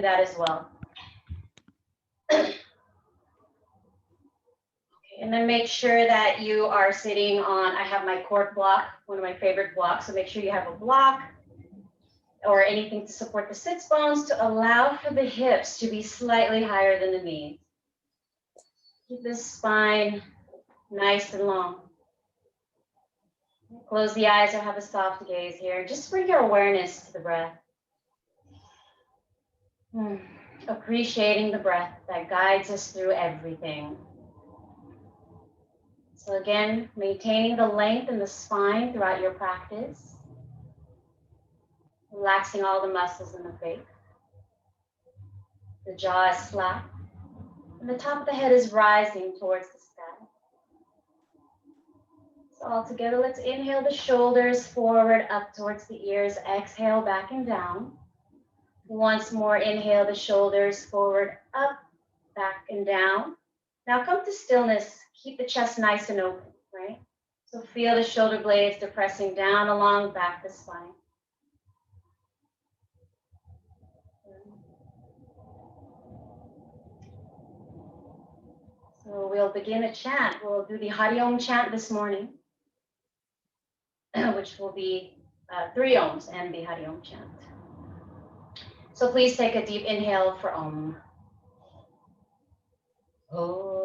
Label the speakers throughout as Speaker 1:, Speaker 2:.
Speaker 1: that as well. And then make sure that you are sitting on, I have my cord block, one of my favorite blocks. So make sure you have a block or anything to support the sits bones to allow for the hips to be slightly higher than the knees. Keep the spine nice and long. Close the eyes or have a soft gaze here. Just bring your awareness to the breath. Appreciating the breath that guides us through everything. So again, maintaining the length in the spine throughout your practice. Relaxing all the muscles in the face. The jaw is flat. And the top of the head is rising towards the sky. So all together, let's inhale the shoulders forward up towards the ears. Exhale, back and down. Once more, inhale the shoulders forward, up, back and down. Now come to stillness. Keep the chest nice and open, right? So feel the shoulder blades depressing down along back the spine. So we'll begin a chant. We'll do the Hari Om chant this morning, which will be 3 Oms and the Hari Om chant. So please take a deep inhale for Om. Om.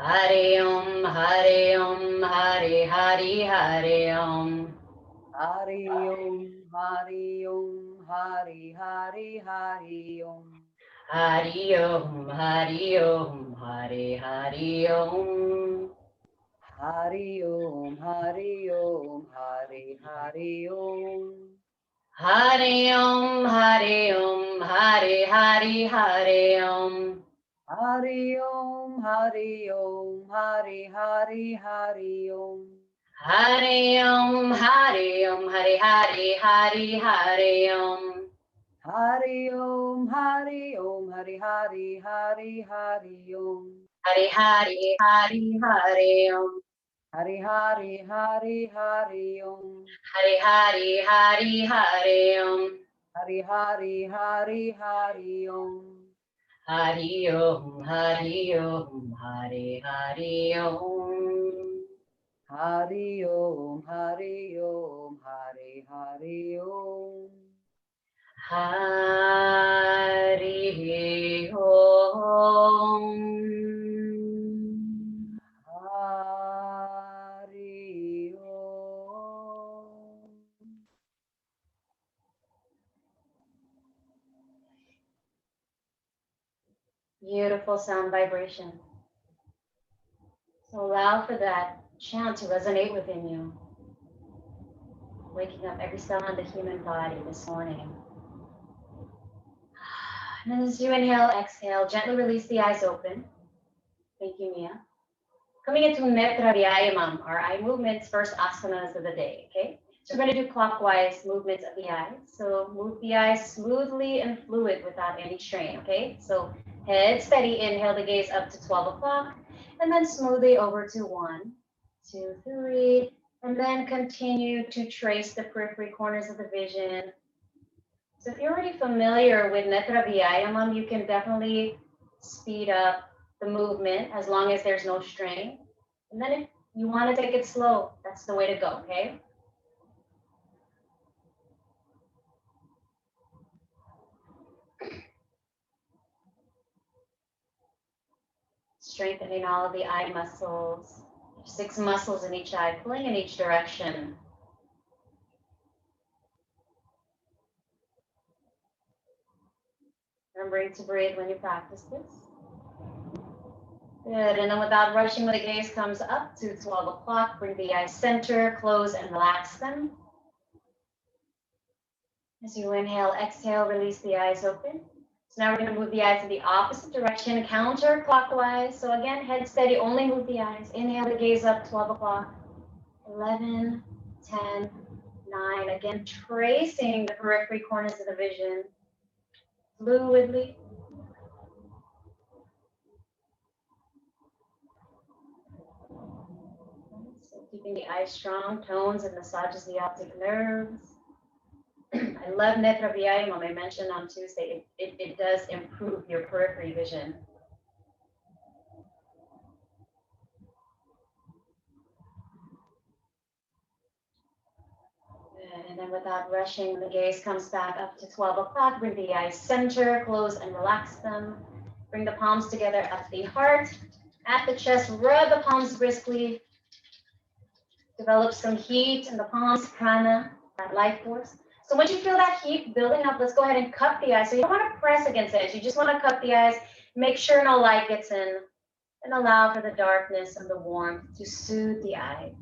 Speaker 1: Hare Om, Hare Om, Hare Hare, Hare Om.
Speaker 2: Hare Om, Hare Om, Hare Hare, Hare Om.
Speaker 1: Hare Om, Hare Om, Hare Hare Om.
Speaker 2: Hare Om, Hare Om, Hare Hare Om.
Speaker 1: Hare Om, Hare Om, Hare Hare, Hare Om.
Speaker 2: Hare Om, Hare Om, Hare Hare, Hare Om.
Speaker 1: Hare Om, Hare Om, Hare Hare, Hare Hare Om.
Speaker 2: Hare Om, Hare Om, Hare Hare, Hare Hare Om.
Speaker 1: Hare Hare, Hare Hare Om.
Speaker 2: Hare Hare, Hare Hare Om.
Speaker 1: Hare Hare, Hare Hare Om.
Speaker 2: Hare Hare, Hare Hare Om.
Speaker 1: Hare Om, Hare Om, Hare Hare Om.
Speaker 2: Hare Om, Hare Om, Hare Hare Om.
Speaker 1: Hare Om.
Speaker 2: Hare Om.
Speaker 1: Beautiful sound vibration. So allow for that chant to resonate within you, waking up every cell in the human body this morning. And as you inhale, exhale, gently release the eyes open. Thank you, Mia. Coming into Netra Vyayamam, our eye movements, first asanas of the day, okay? So we're going to do clockwise movements of the eyes. So move the eyes smoothly and fluid without any strain, okay? So head steady, inhale the gaze up to 12 o'clock, and then smoothly over to 1, 2, 3, and then continue to trace the periphery corners of the vision. So if you're already familiar with Netra Vyayamam, you can definitely speed up the movement as long as there's no strain. And then if you want to take it slow, that's the way to go, okay? Strengthening all of the eye muscles, 6 muscles in each eye, pulling in each direction. Remembering to breathe when you practice this. Good, and then without rushing, when the gaze comes up to 12 o'clock, bring the eyes center, close and relax them. As you inhale, exhale, release the eyes open. So now we're going to move the eyes in the opposite direction, counterclockwise. So again, head steady, only move the eyes. Inhale to gaze up, 12 o'clock, 11, 10, 9. Again, tracing the periphery corners of the vision fluidly. So keeping the eyes strong, tones and massages the optic nerves. I love Netra Vyayamam. I mentioned on Tuesday, it does improve your periphery vision. Good. And then without rushing, the gaze comes back up to 12 o'clock. Bring the eyes center, close and relax them. Bring the palms together at the heart, at the chest. Rub the palms briskly. Develop some heat in the palms, prana, that life force. So once you feel that heat building up, let's go ahead and cup the eyes. So you don't want to press against the edge. You just want to cup the eyes. Make sure no light gets in. And allow for the darkness and the warmth to soothe the eye.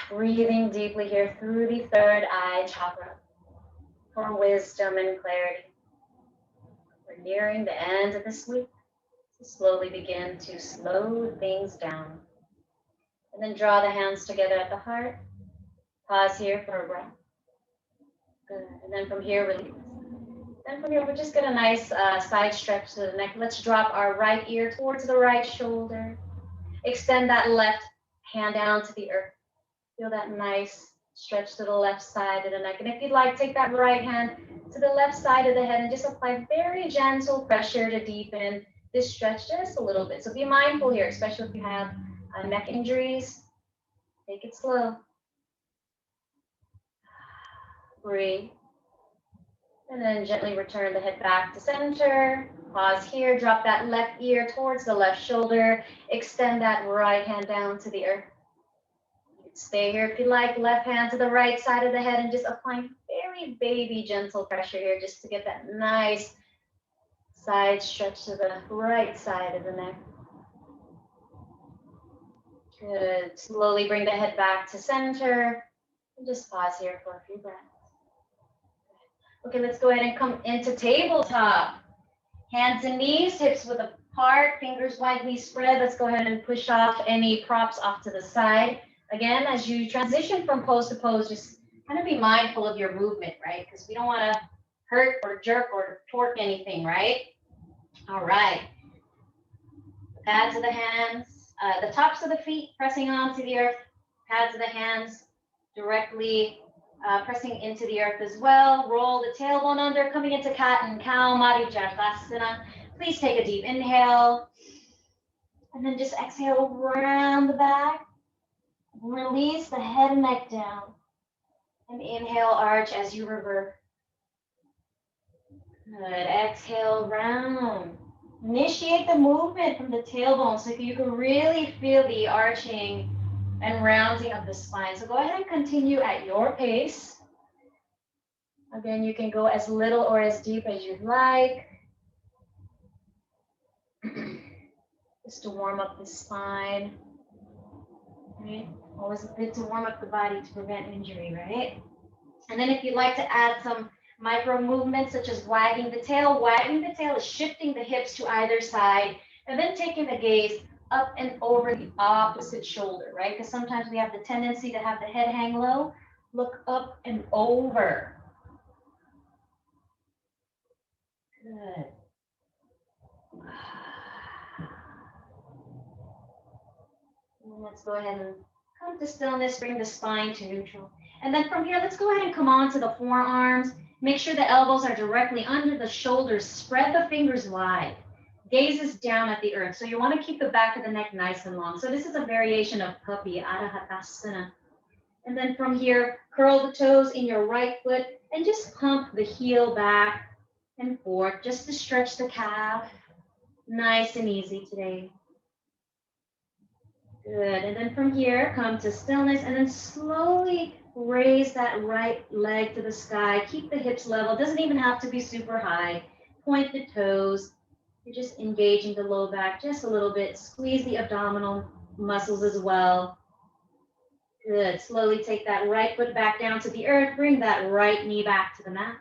Speaker 1: Breathing deeply here through the third eye chakra for wisdom and clarity. We're nearing the end of this week. So slowly begin to slow things down. And then draw the hands together at the heart. Pause here for a breath. Good. And then from here, release. Then from here, we'll just get a nice side stretch to the neck. Let's drop our right ear towards the right shoulder. Extend that left hand down to the earth. Feel that nice stretch to the left side of the neck. And if you'd like, take that right hand to the left side of the head and just apply very gentle pressure to deepen this stretch just a little bit. So be mindful here, especially if you have neck injuries. Take it slow. Breathe. And then gently return the head back to center. Pause here. Drop that left ear towards the left shoulder. Extend that right hand down to the earth. Stay here if you like. Left hand to the right side of the head and just applying very baby gentle pressure here just to get that nice side stretch to the right side of the neck. Good. Slowly bring the head back to center. And just pause here for a few breaths. Okay, let's go ahead and come into tabletop. Hands and knees, hips width apart, fingers widely spread. Let's go ahead and push off any props off to the side. Again, as you transition from pose to pose, just kind of be mindful of your movement, right? Because we don't want to hurt or jerk or torque anything, right? All right. Pads of the hands, the tops of the feet pressing onto the earth, pads of the hands directly pressing into the earth as well. Roll the tailbone under, coming into cat and cow, Marijathasana. Please take a deep inhale. And then just exhale around the back. Release the head and neck down. And inhale, arch as you revert. Good. Exhale, round. Initiate the movement from the tailbone so you can really feel the arching and rounding of the spine. So go ahead and continue at your pace. Again, you can go as little or as deep as you'd like. Just to warm up the spine. Right? Always good to warm up the body to prevent injury, right? And then if you'd like to add some micro movements such as wagging the tail is shifting the hips to either side and then taking the gaze up and over the opposite shoulder, right? Because sometimes we have the tendency to have the head hang low. Look up and over. Good. And let's go ahead and come to stillness, bring the spine to neutral. And then from here, let's go ahead and come on to the forearms. Make sure the elbows are directly under the shoulders. Spread the fingers wide. Gaze is down at the earth. So you want to keep the back of the neck nice and long. So this is a variation of puppy, Arhatasana. And then from here, curl the toes in your right foot and just pump the heel back and forth just to stretch the calf. Nice and easy today. Good. And then from here, come to stillness and then slowly raise that right leg to the sky. Keep the hips level. Doesn't even have to be super high. Point the toes. You're just engaging the low back just a little bit. Squeeze the abdominal muscles as well. Good. Slowly take that right foot back down to the earth. Bring that right knee back to the mat.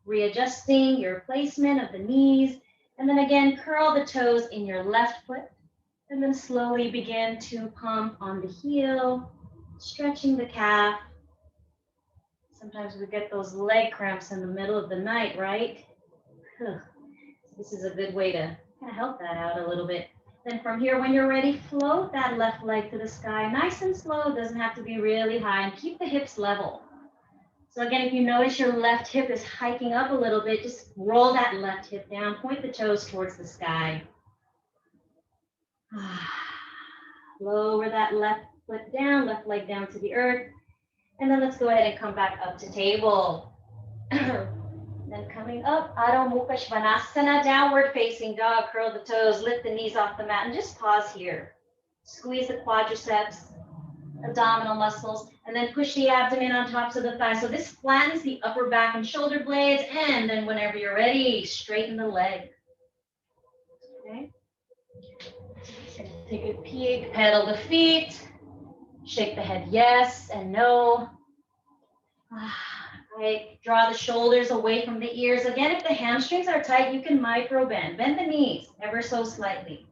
Speaker 1: Readjusting your placement of the knees. And then again, curl the toes in your left foot. And then slowly begin to pump on the heel, stretching the calf. Sometimes we get those leg cramps in the middle of the night, right? This is a good way to kind of help that out a little bit. Then from here, when you're ready, float that left leg to the sky, nice and slow. It doesn't have to be really high, and keep the hips level. So again, if you notice your left hip is hiking up a little bit, just roll that left hip down, point the toes towards the sky. Lower that left foot down, left leg down to the earth. And then let's go ahead and come back up to table. Then coming up, Adho Mukha Svanasana, downward facing dog. Curl the toes, lift the knees off the mat, and just pause here. Squeeze the quadriceps, abdominal muscles, and then push the abdomen on tops of the thighs. So this flattens the upper back and shoulder blades, and then whenever you're ready, straighten the leg. Okay. Take a peek, pedal the feet, shake the head yes and no. Right. Draw the shoulders away from the ears. Again, if the hamstrings are tight, you can micro bend. Bend the knees ever so slightly.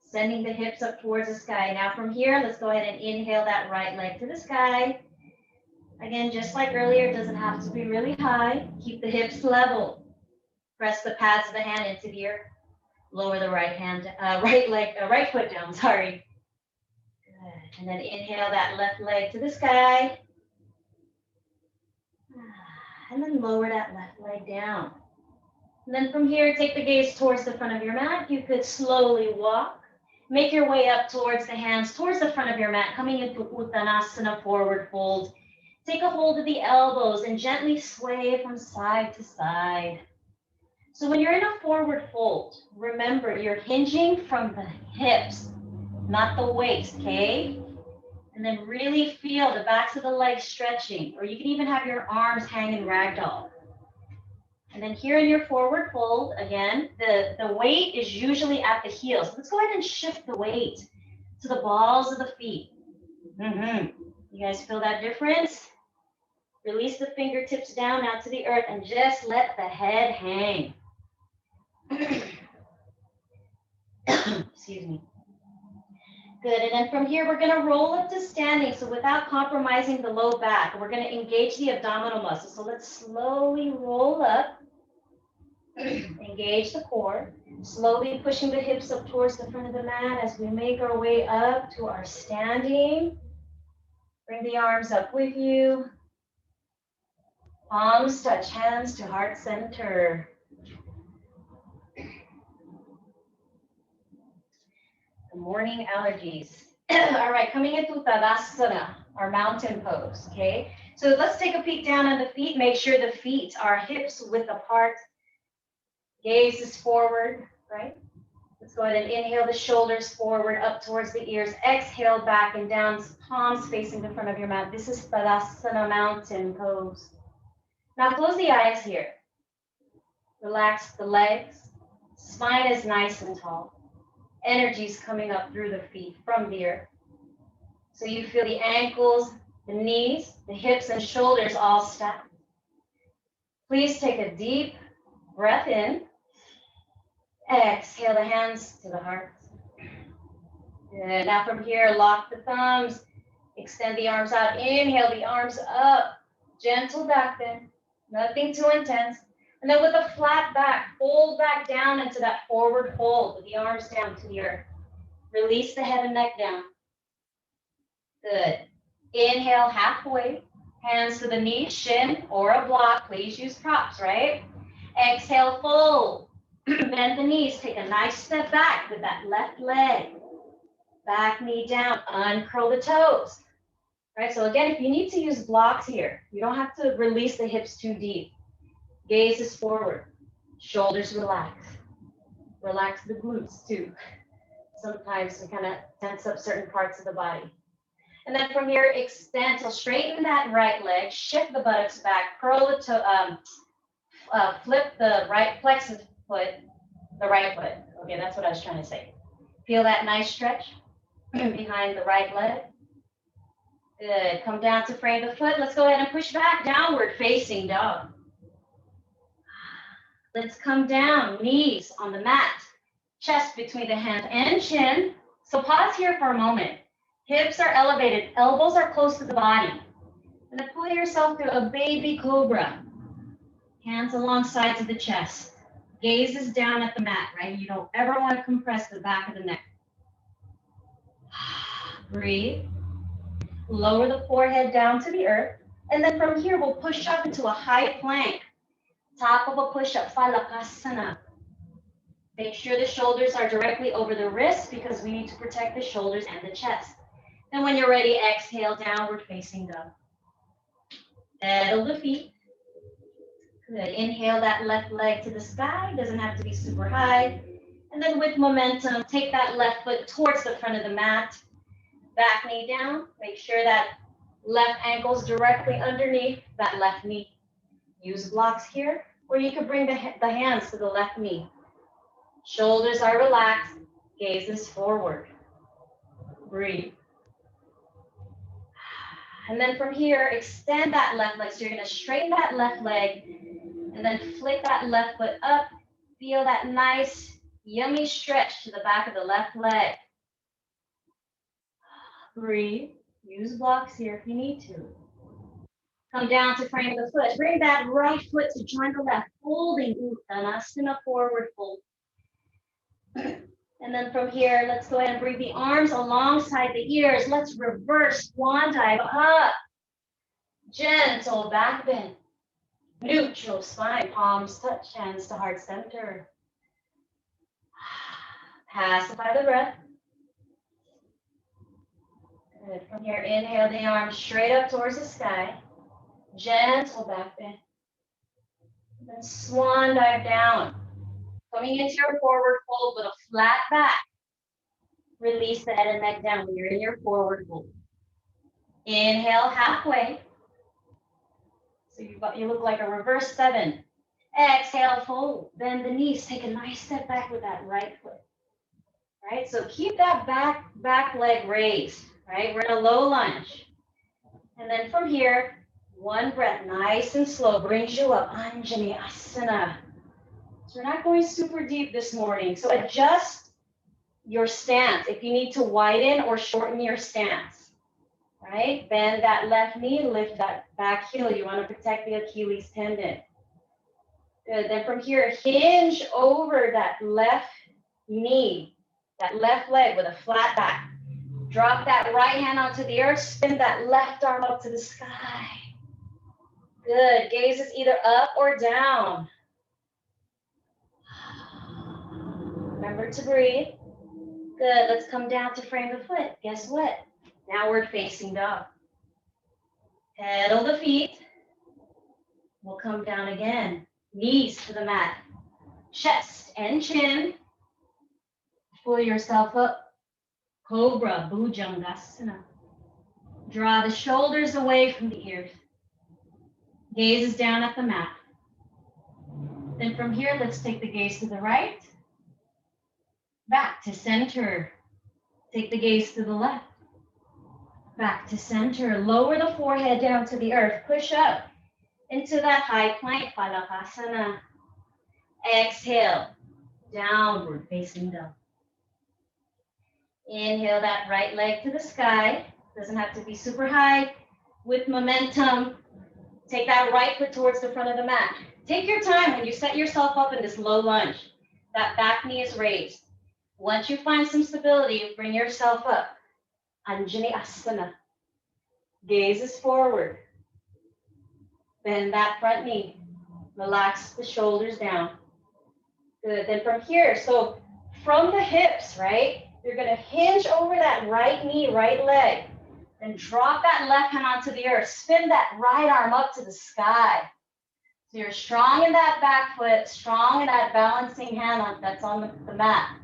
Speaker 1: Sending the hips up towards the sky. Now from here, let's go ahead and inhale that right leg to the sky. Again, just like earlier, it doesn't have to be really high. Keep the hips level. Press the pads of the hand into the earth. Lower the right foot down, sorry. Good. And then inhale that left leg to the sky. And then lower that left leg down. And then from here, take the gaze towards the front of your mat. You could slowly walk. Make your way up towards the hands, towards the front of your mat, coming into Uttanasana, forward fold. Take a hold of the elbows and gently sway from side to side. So when you're in a forward fold, remember you're hinging from the hips, not the waist, okay? And then really feel the backs of the legs stretching, or you can even have your arms hanging ragdoll. And then here in your forward fold, again, the weight is usually at the heels. Let's go ahead and shift the weight to the balls of the feet. You guys feel that difference? Release the fingertips down out to the earth and just let the head hang. Excuse me. Good, and then from here, we're gonna roll up to standing. So without compromising the low back, we're gonna engage the abdominal muscles. So let's slowly roll up, engage the core, slowly pushing the hips up towards the front of the mat as we make our way up to our standing. Bring the arms up with you. Palms touch hands to heart center. The morning allergies. All right, coming into Tadasana, our mountain pose, okay? So let's take a peek down on the feet. Make sure the feet are hips width apart. Gaze is forward, right? Let's go ahead and inhale the shoulders forward, up towards the ears. Exhale back and down, palms facing the front of your mat. This is Tadasana mountain pose. Now close the eyes here. Relax the legs. Spine is nice and tall. Energy is coming up through the feet from the earth. So you feel the ankles, the knees, the hips and shoulders all stacked. Please take a deep breath in. Exhale the hands to the heart. Good. Now from here, lock the thumbs. Extend the arms out. Inhale the arms up. Gentle back bend. Nothing too intense. And then with a flat back, fold back down into that forward fold with the arms down to the earth. Release the head and neck down. Good. Inhale halfway, hands to the knees, shin, or a block. Please use props, right? Exhale, fold. Bend the knees. Take a nice step back with that left leg. Back knee down. Uncurl the toes. Right? So again, if you need to use blocks here, you don't have to release the hips too deep. Gaze is forward. Shoulders relax. Relax the glutes too. Sometimes we kind of tense up certain parts of the body. And then from here, extend. So straighten that right leg. Shift the buttocks back. Curl the toe. Flip the right plexus foot. The right foot. Okay, that's what I was trying to say. Feel that nice stretch. behind the right leg. Good. Come down to frame the foot. Let's go ahead and push back, downward facing dog. Let's come down, knees on the mat, chest between the hands and chin. So pause here for a moment. Hips are elevated, elbows are close to the body. And then pull yourself through a baby cobra. Hands along sides of the chest. Gaze is down at the mat, right? You don't ever want to compress the back of the neck. Breathe. Lower the forehead down to the earth. And then from here, we'll push up into a high plank. Top of a push-up, Falakasana. Make sure the shoulders are directly over the wrists because we need to protect the shoulders and the chest. Then when you're ready, exhale, downward facing dog. Pedal the feet. Good. Inhale that left leg to the sky. Doesn't have to be super high. And then with momentum, take that left foot towards the front of the mat. Back knee down. Make sure that left ankle's directly underneath that left knee. Use blocks here, or you could bring the hands to the left knee. Shoulders are relaxed. Gaze is forward. Breathe. And then from here, extend that left leg. So you're going to straighten that left leg and then flick that left foot up. Feel that nice, yummy stretch to the back of the left leg. Breathe. Use blocks here if you need to. Come down to frame the foot. Bring that right foot to join the left, holding Uttanasana, forward fold. And then from here, let's go ahead and bring the arms alongside the ears. Let's reverse swan dive up. Gentle back bend. Neutral spine, palms touch, hands to heart center. Pacify the breath. Good. From here, inhale the arms straight up towards the sky. Gentle back bend. Then swan dive down. Coming into your forward fold with a flat back. Release the head and neck down when you're in your forward fold. Inhale halfway. So you look like a reverse 7. Exhale, fold. Bend the knees. Take a nice step back with that right foot. Right? So keep that back leg raised. Right? We're in a low lunge. And then from here, one breath, nice and slow, brings you up. Anjali Asana. So we're not going super deep this morning. So adjust your stance if you need to widen or shorten your stance. Right? Bend that left knee, lift that back heel. You want to protect the Achilles tendon. Good. Then from here, hinge over that left knee, that left leg with a flat back. Drop that right hand onto the earth. Spin that left arm up to the sky. Good. Gaze is either up or down. Remember to breathe. Good. Let's come down to frame the foot. Guess what? Downward facing dog. Pedal the feet. We'll come down again. Knees to the mat. Chest and chin. Pull yourself up. Cobra Bhujangasana. Draw the shoulders away from the ears. Gaze is down at the mat. Then from here, let's take the gaze to the right. Back to center. Take the gaze to the left. Back to center. Lower the forehead down to the earth. Push up into that high plank, Falakasana. Exhale, downward facing dog. Inhale that right leg to the sky. Doesn't have to be super high. With momentum, take that right foot towards the front of the mat. Take your time when you set yourself up in this low lunge. That back knee is raised. Once you find some stability, bring yourself up. Anjali Asana. Gaze is forward. Bend that front knee. Relax the shoulders down. Good. Then from here, so from the hips, right? You're going to hinge over that right knee, right leg. Then drop that left hand onto the earth. Spin that right arm up to the sky. So you're strong in that back foot, strong in that balancing hand that's on the mat.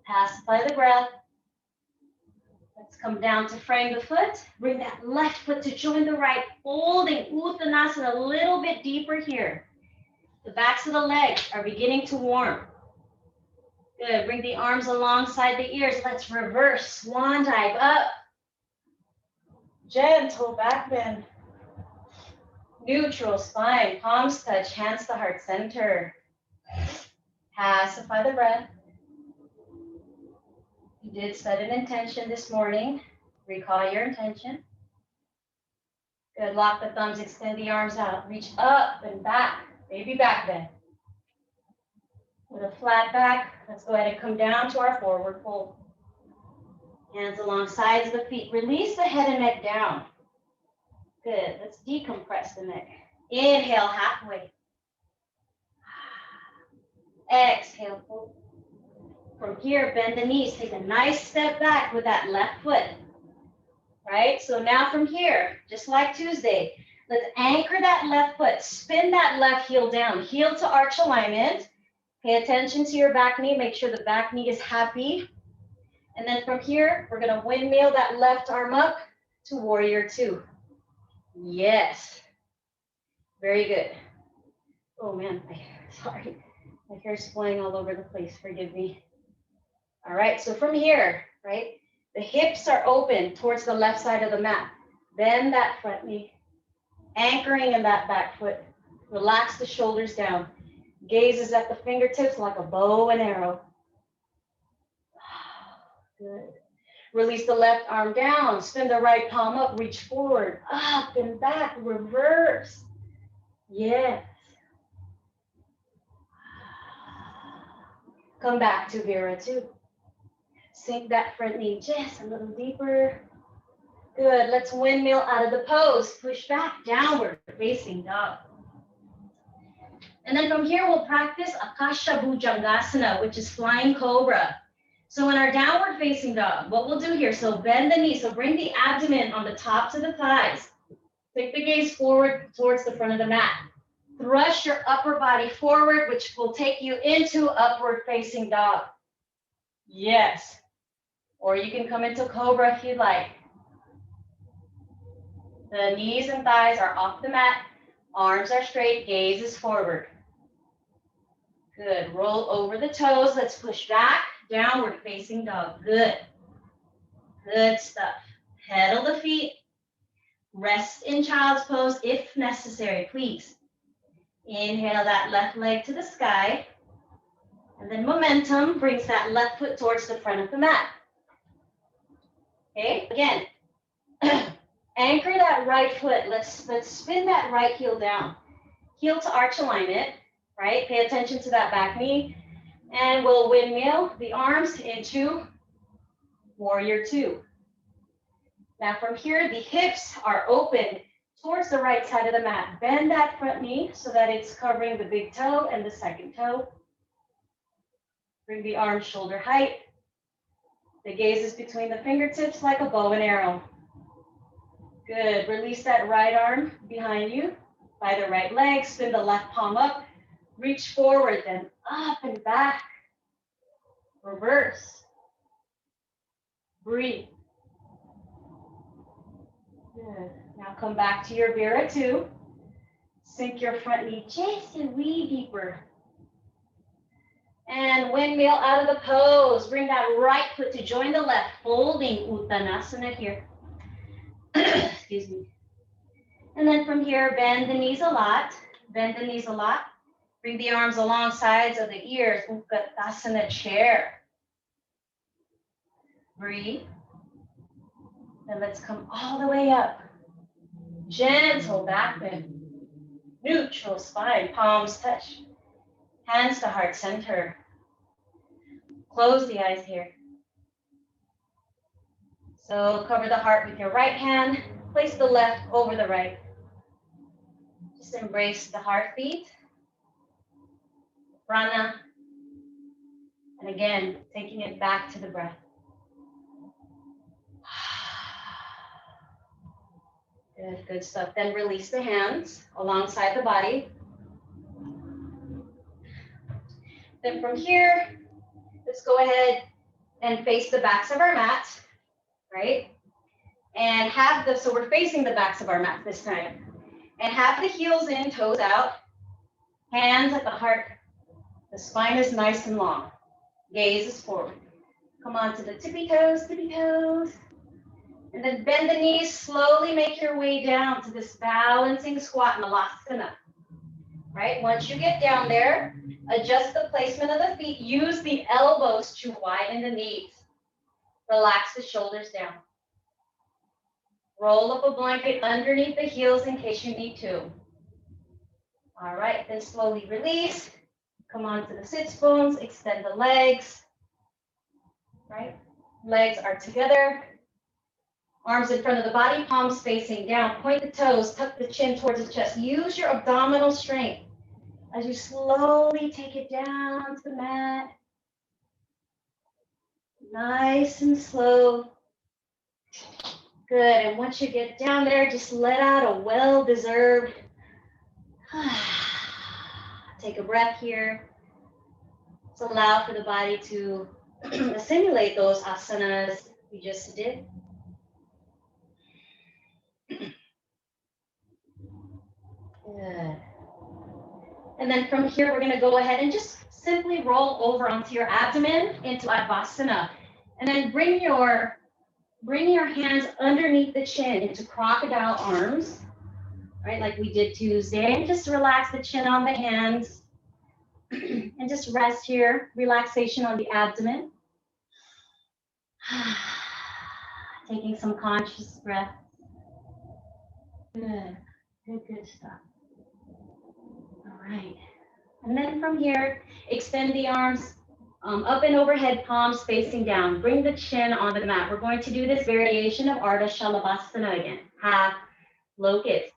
Speaker 1: Pacify the breath. Let's come down to frame the foot. Bring that left foot to join the right, folding Uttanasana a little bit deeper here. The backs of the legs are beginning to warm. Good. Bring the arms alongside the ears. Let's reverse swan dive up. Gentle back bend. Neutral spine. Palms touch. Hands to heart center. Pacify the breath. You did set an intention this morning. Recall your intention. Good. Lock the thumbs. Extend the arms out. Reach up and back. Baby back bend. With a flat back, let's go ahead and come down to our forward fold. Hands along sides of the feet. Release the head and neck down. Good. Let's decompress the neck. Inhale halfway. Exhale fold. From here, bend the knees. Take a nice step back with that left foot. Right? So now from here, just like Tuesday, let's anchor that left foot. Spin that left heel down. Heel to arch alignment. Pay attention to your back knee. Make sure the back knee is happy. And then from here, we're going to windmill that left arm up to warrior two. Yes. Very good. Oh, man. Sorry. My hair's flying all over the place. Forgive me. All right. So from here, right, the hips are open towards the left side of the mat. Bend that front knee. Anchoring in that back foot. Relax the shoulders down. Gaze is at the fingertips like a bow and arrow. Good. Release the left arm down. Spin the right palm up. Reach forward. Up and back. Reverse. Yes. Come back to Vira 2. Sink that front knee just a little deeper. Good. Let's windmill out of the pose. Push back. Downward facing dog. And then from here, we'll practice Akasha Bhujangasana, which is flying cobra. So in our downward facing dog, what we'll do here, so bend the knee, so bring the abdomen on the tops of the thighs. Take the gaze forward towards the front of the mat. Thrust your upper body forward, which will take you into upward facing dog. Yes. Or you can come into cobra if you'd like. The knees and thighs are off the mat. Arms are straight, gaze is forward. Good. Roll over the toes. Let's push back. Downward facing dog. Good. Good stuff. Pedal the feet. Rest in child's pose if necessary, please. Inhale that left leg to the sky. And then momentum brings that left foot towards the front of the mat. Okay, again. Anchor that right foot. Let's spin that right heel down. Heel to arch alignment, right? Pay attention to that back knee. And we'll windmill the arms into warrior two. Now from here, the hips are open towards the right side of the mat. Bend that front knee so that it's covering the big toe and the second toe. Bring the arms shoulder height. The gaze is between the fingertips like a bow and arrow. Good. Release that right arm behind you by the right leg. Spin the left palm up. Reach forward, then up and back. Reverse. Breathe. Good. Now come back to your Vira 2. Sink your front knee just a wee deeper. And windmill out of the pose. Bring that right foot to join the left. Folding Uttanasana here. Excuse me. And then from here, bend the knees a lot. Bend the knees a lot. Bring the arms along sides of the ears. Uttanasana chair. Breathe. And let's come all the way up. Gentle back bend. Neutral spine. Palms touch. Hands to heart center. Close the eyes here. So cover the heart with your right hand. Place the left over the right. Just embrace the heartbeat. Prana. And again, taking it back to the breath. Good, good stuff. Then release the hands alongside the body. Then from here, let's go ahead and face the backs of our mats, right? And have the, so we're facing the backs of our mat this time. And have the heels in, toes out, hands at the heart. The spine is nice and long. Gaze is forward. Come on to the tippy toes, tippy toes. And then bend the knees, slowly make your way down to this balancing squat malasana. Right? Once you get down there, adjust the placement of the feet. Use the elbows to widen the knees. Relax the shoulders down. Roll up a blanket underneath the heels in case you need to. All right, then slowly release. Come on to the sits bones, extend the legs. Right? Legs are together. Arms in front of the body, palms facing down. Point the toes, tuck the chin towards the chest. Use your abdominal strength as you slowly take it down to the mat. Nice and slow. Good, and once you get down there, just let out a well-deserved. Take a breath here. Just allow for the body to assimilate those asanas we just did. Good. And then from here, we're going to go ahead and just simply roll over onto your abdomen into Advasana. And then bring your hands underneath the chin into crocodile arms, right, like we did Tuesday. And just relax the chin on the hands. And just rest here, relaxation on the abdomen. Taking some conscious breath. Good, good stuff. All right. And then from here, extend the arms up and overhead, palms facing down. Bring the chin onto the mat. We're going to do this variation of Ardha Shalabhasana again, half locust.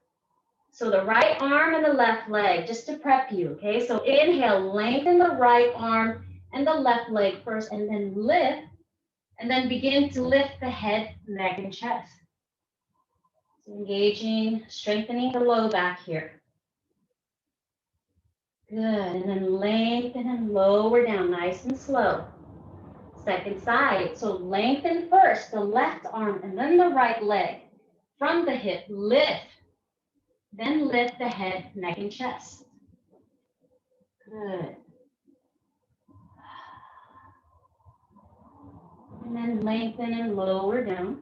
Speaker 1: So the right arm and the left leg, just to prep you, okay? So inhale, lengthen the right arm and the left leg first, and then lift, and then begin to lift the head, neck, and chest. So engaging, strengthening the low back here. Good, and then lengthen and lower down, nice and slow. Second side, so lengthen first the left arm and then the right leg. From the hip, lift. Then lift the head, neck, and chest. Good. And then lengthen and lower down.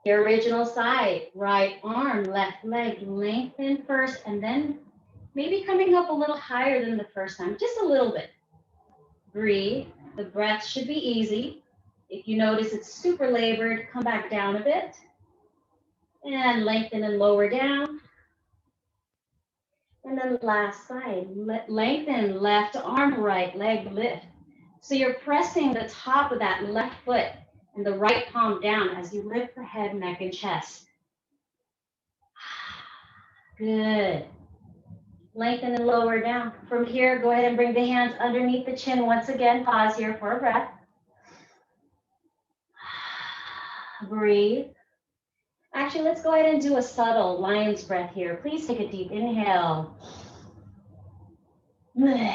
Speaker 1: The original side, right arm, left leg, lengthen first, and then maybe coming up a little higher than the first time, just a little bit. Breathe. The breath should be easy. If you notice it's super labored, come back down a bit. And lengthen and lower down. And then last side, lengthen, left arm, right leg, lift. So you're pressing the top of that left foot and the right palm down as you lift the head, neck, and chest. Good. Lengthen and lower down. From here, go ahead and bring the hands underneath the chin. Once again, pause here for a breath. Breathe. Actually, let's go ahead and do a subtle lion's breath here. Please take a deep inhale. Good,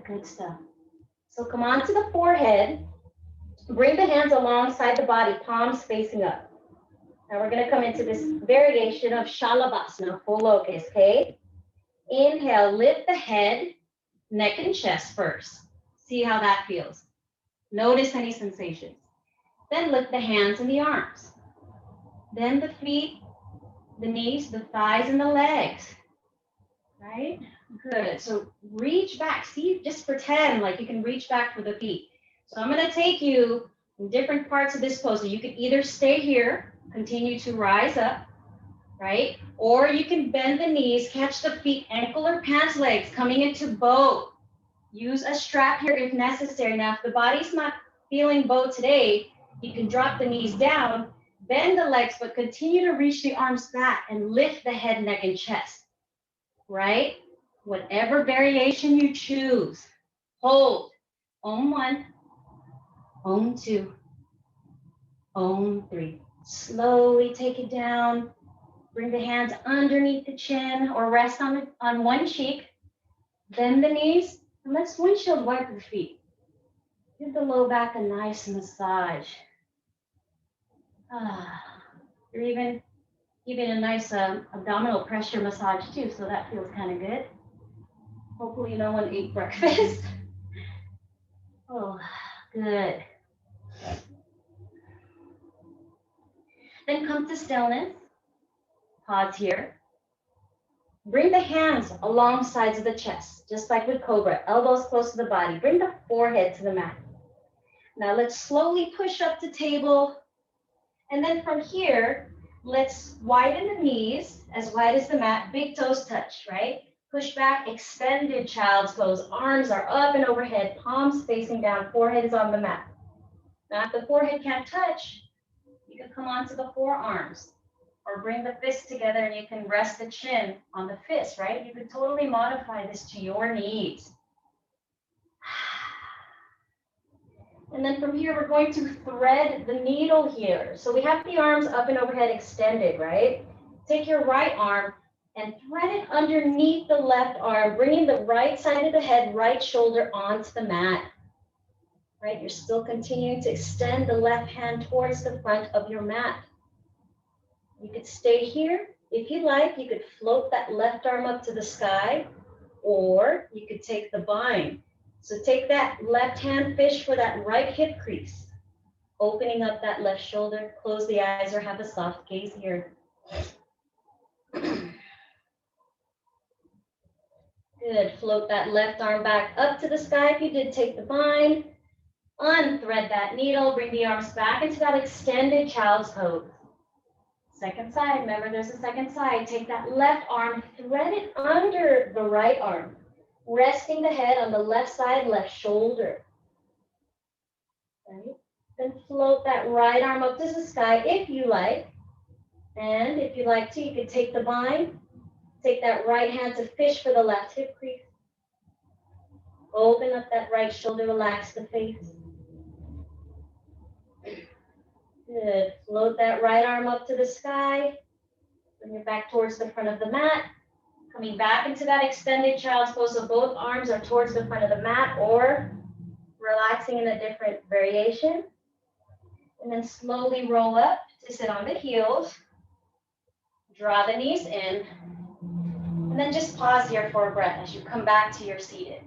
Speaker 1: good stuff. So come on to the forehead. Bring the hands alongside the body, palms facing up. Now we're going to come into this variation of Shalabhasana, full locust, okay? Inhale, lift the head, neck, and chest first. See how that feels. Notice any sensations. Then lift the hands and the arms. Then the feet, the knees, the thighs, and the legs. Right? Good. So reach back. See, just pretend like you can reach back for the feet. So I'm going to take you in different parts of this pose. So you can either stay here, continue to rise up, right? Or you can bend the knees, catch the feet, ankle or pants legs coming into bow. Use a strap here if necessary. Now, if the body's not feeling bow today, you can drop the knees down, bend the legs, but continue to reach the arms back and lift the head, neck, and chest, right? Whatever variation you choose. Hold. Om 1, Om 2, Om 3. Slowly take it down. Bring the hands underneath the chin or rest on one cheek. Bend the knees and let's windshield wipe the feet. Give the low back a nice massage. Breathe in, Giving a nice abdominal pressure massage too, so that feels kind of good. Hopefully no one ate breakfast. Oh, good. Then come to stillness. Pause here. Bring the hands along sides of the chest, just like with Cobra, elbows close to the body. Bring the forehead to the mat. Now let's slowly push up to table. And then from here, let's widen the knees as wide as the mat, big toes touch, right? Push back, extended child's pose. Arms are up and overhead, palms facing down, forehead is on the mat. Now if the forehead can't touch, you can come onto the forearms or bring the fists together and you can rest the chin on the fist, right? You can totally modify this to your needs. And then from here, we're going to thread the needle here. So we have the arms up and overhead extended, right? Take your right arm and thread it underneath the left arm, bringing the right side of the head, right shoulder onto the mat. Right? You're still continuing to extend the left hand towards the front of your mat. You could stay here. If you like, you could float that left arm up to the sky, or you could take the bind. So take that left hand, fish for that right hip crease, opening up that left shoulder, close the eyes or have a soft gaze here. Good, float that left arm back up to the sky if you did take the bind. Unthread that needle, bring the arms back into that extended child's pose. Second side, remember there's a second side. Take that left arm, thread it under the right arm, resting the head on the left side, left shoulder. Right? Then float that right arm up to the sky if you like. And if you like to, you could take the bind, take that right hand to fish for the left hip crease. Open up that right shoulder, relax the face. Good. Float that right arm up to the sky. Bring it back towards the front of the mat. Coming back into that extended child's pose, so both arms are towards the front of the mat or relaxing in a different variation. And then slowly roll up to sit on the heels. Draw the knees in. And then just pause here for a breath as you come back to your seated.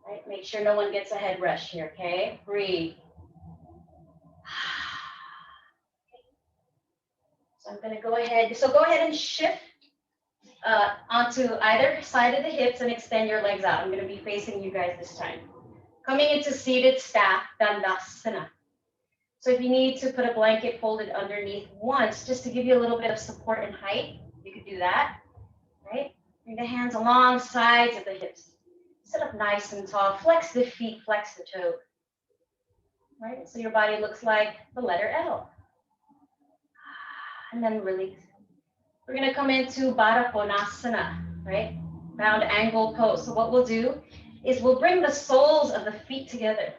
Speaker 1: Right? Make sure no one gets a head rush here, okay? Breathe. So I'm going to go ahead. So go ahead and shift onto either side of the hips and extend your legs out. I'm going to be facing you guys this time. Coming into seated staff dandasana. So if you need to put a blanket folded underneath once, just to give you a little bit of support and height, you could do that. Right? Bring the hands along sides of the hips. Sit up nice and tall. Flex the feet, flex the toes. Right? So your body looks like the letter L. And then release. We're going to come into Baddha Konasana, right? Round angle pose. So what we'll do is we'll bring the soles of the feet together,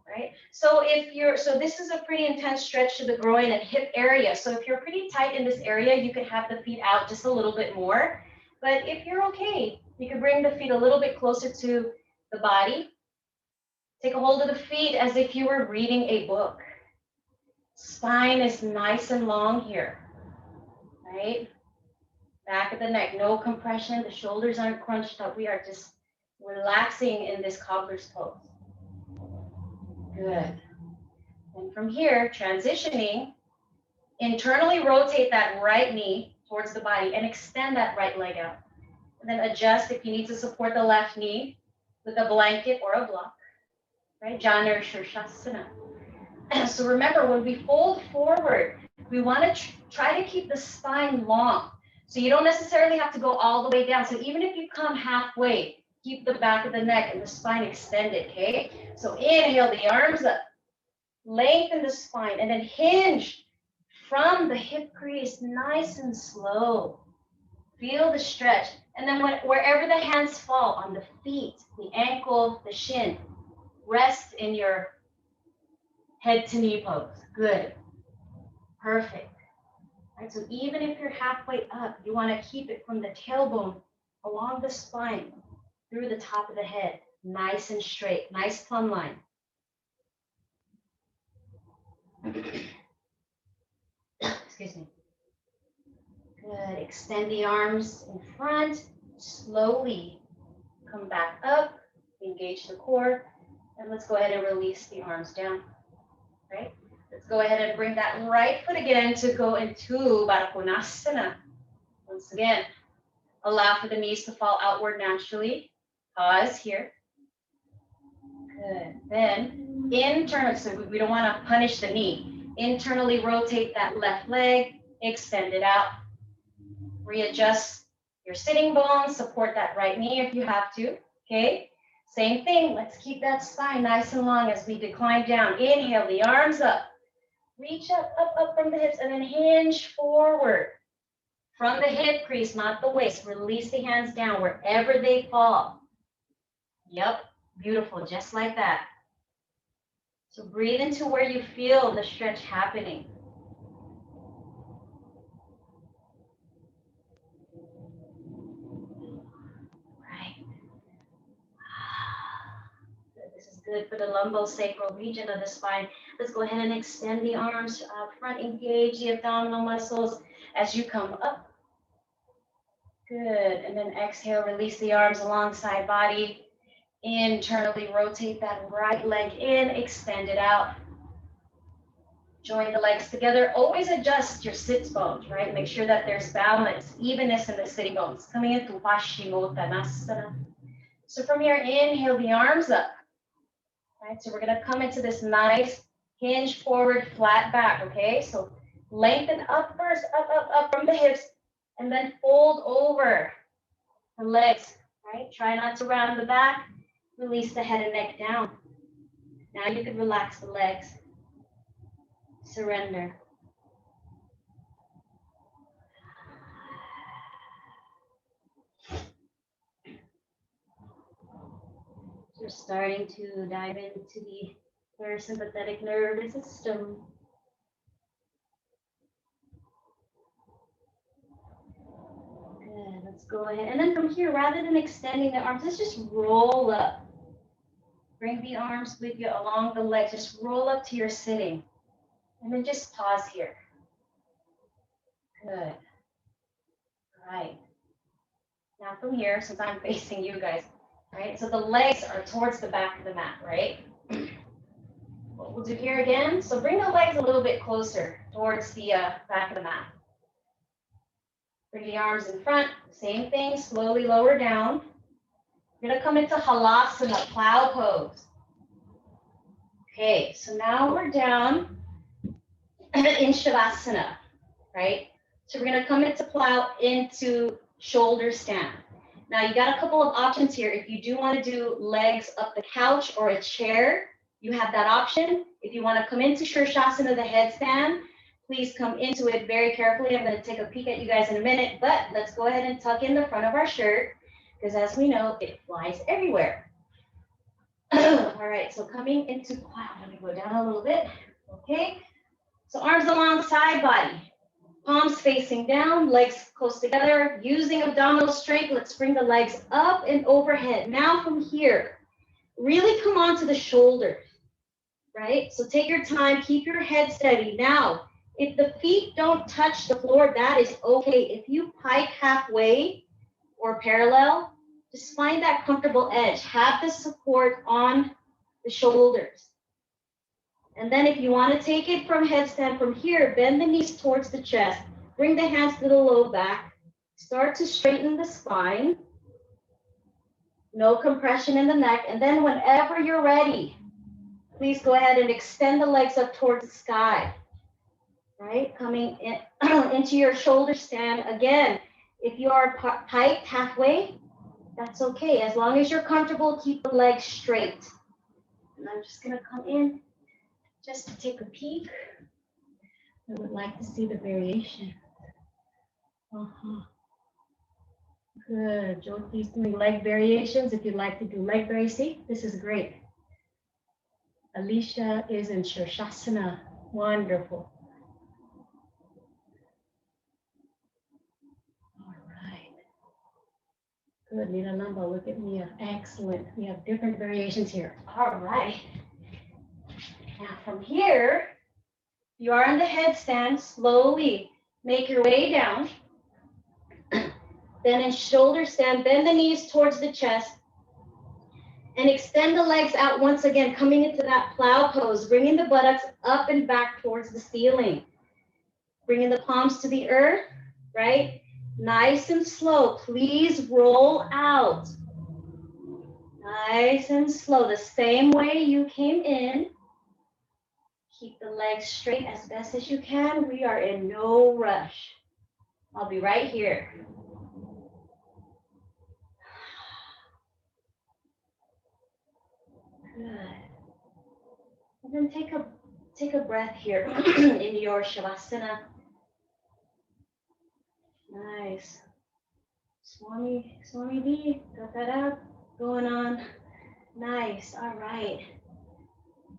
Speaker 1: right? So this is a pretty intense stretch to the groin and hip area. So if you're pretty tight in this area, you could have the feet out just a little bit more. But if you're okay, you can bring the feet a little bit closer to the body. Take a hold of the feet as if you were reading a book. Spine is nice and long here, right? Back of the neck, no compression. The shoulders aren't crunched up. We are just relaxing in this cobbler's pose. Good. And from here, transitioning, internally rotate that right knee towards the body and extend that right leg out. And then adjust if you need to support the left knee with a blanket or a block, right? Janu Shirshasana. So remember, when we fold forward, we want to try to keep the spine long. So you don't necessarily have to go all the way down. So even if you come halfway, keep the back of the neck and the spine extended, okay? So inhale the arms up, lengthen the spine, and then hinge from the hip crease, nice and slow. Feel the stretch. And then wherever the hands fall, on the feet, the ankle, the shin, rest in your head to knee pose. Good. Perfect. Right, so even if you're halfway up, you want to keep it from the tailbone along the spine through the top of the head. Nice and straight. Nice plumb line. Excuse me. Good. Extend the arms in front. Slowly come back up. Engage the core. And let's go ahead and release the arms down. Right? Let's go ahead and bring that right foot again to go into Baddha Konasana. Once again, allow for the knees to fall outward naturally. Pause here. Good. Then internal, so we don't want to punish the knee. Internally rotate that left leg, extend it out. Readjust your sitting bones, support that right knee if you have to. Okay. Same thing. Let's keep that spine nice and long as we decline down. Inhale the arms up. Reach up, up, up from the hips, and then hinge forward. From the hip crease, not the waist. Release the hands down wherever they fall. Yep, beautiful, just like that. So breathe into where you feel the stretch happening. Right. This is good for the lumbosacral region of the spine. Let's go ahead and extend the arms front, engage the abdominal muscles as you come up. Good, and then exhale, release the arms alongside body. Internally rotate that right leg in, extend it out. Join the legs together. Always adjust your sits bones, right? Make sure that there's balance, evenness in the sitting bones. Coming into Paschimottanasana. So from here, inhale the arms up. Right, so we're gonna come into this nice hinge forward, flat back, okay? So lengthen up first, up, up, up from the hips, and then fold over the legs, right? Try not to round the back. Release the head and neck down. Now you can relax the legs. Surrender. We're starting to dive into the parasympathetic nervous system. Good, let's go ahead. And then from here, rather than extending the arms, let's just roll up. Bring the arms with you along the legs. Just roll up to your sitting. And then just pause here. Good. All right. Now from here, since I'm facing you guys, right? So the legs are towards the back of the mat, right? What we'll do here again, so bring the legs a little bit closer towards the back of the mat. Bring the arms in front, same thing, slowly lower down. You're gonna come into Halasana, plow pose. Okay, so now we're down in Shavasana, right? So we're gonna come into plow into shoulder stand. Now you got a couple of options here. If you do want to do legs up the couch or a chair, you have that option. If you want to come into Shirshasana, the headstand, please come into it very carefully. I'm going to take a peek at you guys in a minute, but let's go ahead and tuck in the front of our shirt because as we know, it flies everywhere. All right, so coming into plow, let me go down a little bit. Okay, so arms alongside body. Palms facing down, legs close together, using abdominal strength. Let's bring the legs up and overhead. Now from here, really come onto the shoulders, right? So take your time, keep your head steady. Now, if the feet don't touch the floor, that is okay. If you pike halfway or parallel, just find that comfortable edge. Have the support on the shoulders. And then if you want to take it from headstand from here, bend the knees towards the chest. Bring the hands to the low back. Start to straighten the spine. No compression in the neck. And then whenever you're ready, please go ahead and extend the legs up towards the sky. Right? Coming in, into your shoulder stand. Again, if you are piked halfway, that's okay. As long as you're comfortable, keep the legs straight. And I'm just going to come in. Just to take a peek, I would like to see the variation. Good. Jyoti's doing leg variations. If you'd like to do leg variations, see, this is great. Alicia is in Shirshasana. Wonderful. All right. Good, Nina Lamba, look at Mia. Excellent. We have different variations here. All right. Now from here, you are in the headstand. Slowly make your way down. Then in shoulder stand, bend the knees towards the chest and extend the legs out once again, coming into that plow pose, bringing the buttocks up and back towards the ceiling. Bringing the palms to the earth, right? Nice and slow. Please roll out. Nice and slow, the same way you came in. Keep the legs straight as best as you can. We are in no rush. I'll be right here. Good. And then take a breath here in your Shavasana. Nice. Swami B, got that up, going on. Nice, all right.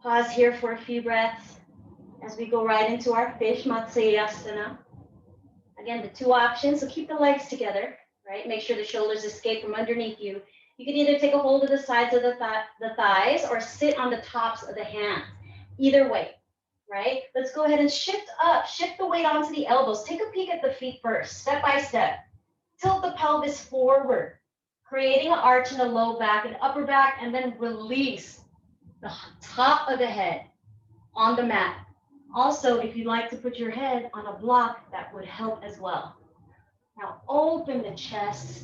Speaker 1: Pause here for a few breaths as we go right into our fish Matsyasana. Again, the two options, so keep the legs together, right? Make sure the shoulders escape from underneath you. You can either take a hold of the sides of the thighs or sit on the tops of the hands. Either way, right? Let's go ahead and shift up, shift the weight onto the elbows. Take a peek at the feet first, step by step. Tilt the pelvis forward, creating an arch in the low back and upper back, and then release the top of the head on the mat. Also, if you'd like to put your head on a block, that would help as well. Now open the chest.